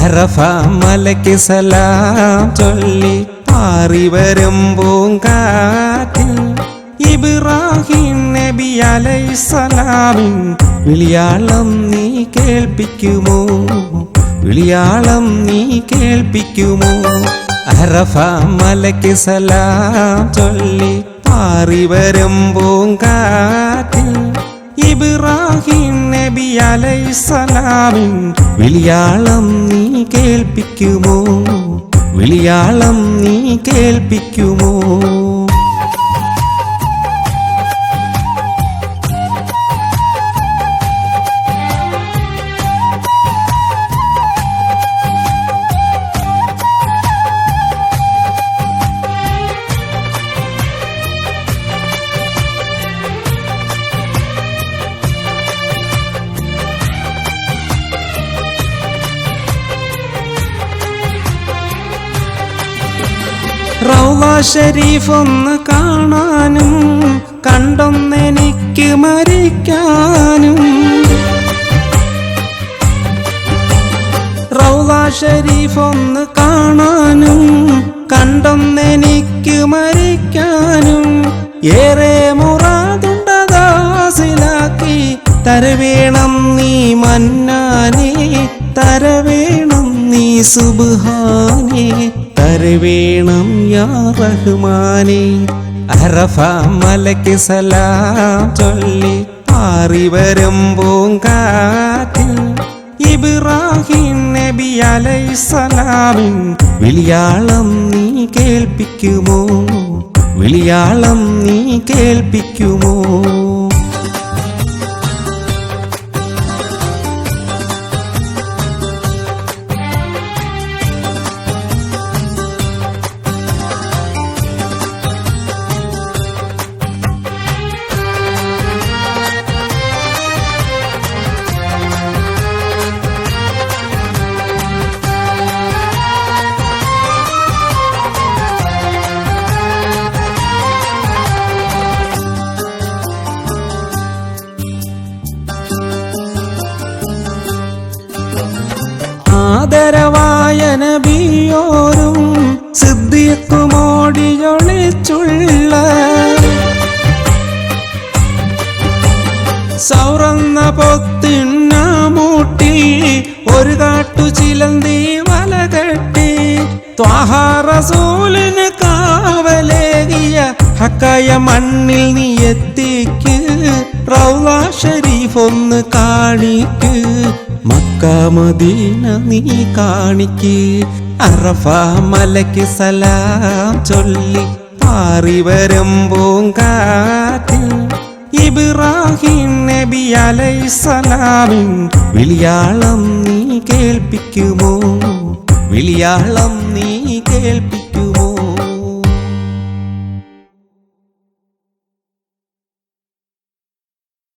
അറഫ മലയ്ക്ക് സലാം ചൊല്ലി പാറി വരും പൂങ്കാറ്റിൽ ഇബ്രാഹിം നബി അലൈഹിസ്സലാമിൻ വിളിയാളം നീ കേൾപ്പിക്കുമോ? വിളിയാളം നീ കേൾപ്പിക്കുമോ? അറഫ മലയ്ക്ക് സലാം ചൊല്ലി പാറി വരും പൂങ്കാറ്റിൽ ഇബ്രാഹിം നബി അലൈഹിസ്സലാമിൻ വിളിയാളം നീ കേൾപ്പിക്കുമോ? വിളിയാളം നീ കേൾപ്പിക്കുമോ? റൗള ഷരീഫ് ഒന്ന് കാണാനും കണ്ടൊന്നെനിക്ക് മരിക്കാനും. റൗള ഷരീഫ് ഒന്ന് കാണാനും കണ്ടൊന്നെനിക്ക് മരിക്കാനും. ഏറെ മുറാദുണ്ടദാസിലാക്കി തരവേണം നീ മന്നാനേ, തരവേണം നീ സുബ്ഹാനേ, തരവേണം യാ റഹ്മാനേ. അറഫ മലയ്ക്ക് സലാം ചൊല്ലി പാറി വരും പൂങ്കാറ്റിൽ ഇബ്രാഹിം നബി അലൈഹിസ്സലാമിൻ വിളിയാളം നീ കേൾപ്പിക്കുമോ? വിളിയാളം നീ കേൾപ്പിക്കുമോ? ആദരവായ നബിയോരും സിദ്ദീഖുമോടിയൊളിച്ചുള്ള സൗറന്ന പൊത്തിന്നമൂട്ടി ഒരു കാട്ടു ചിലന്തി വലകെട്ടി ത്വാഹ റസൂലിന് കാവലേകിയ ഹക്കായ മണ്ണിൽ നീ എത്തിക്ക്. റൗള ഷരീഫ് ഒന്ന് കാണിക്ക്, മക്ക മദീന നീ കാണിക്ക്. അറഫ മലയ്ക്ക് സലാം ചൊല്ലി പാറി വരും പൂങ്കാറ്റിൽ ഇബ്രാഹിം നബി അലൈഹിസ്സലാമിൻ വിളിയാളം നീ കേൾപ്പിക്കുമോ? വിളിയാളം നീ കേൾപ്പിക്കുമോ?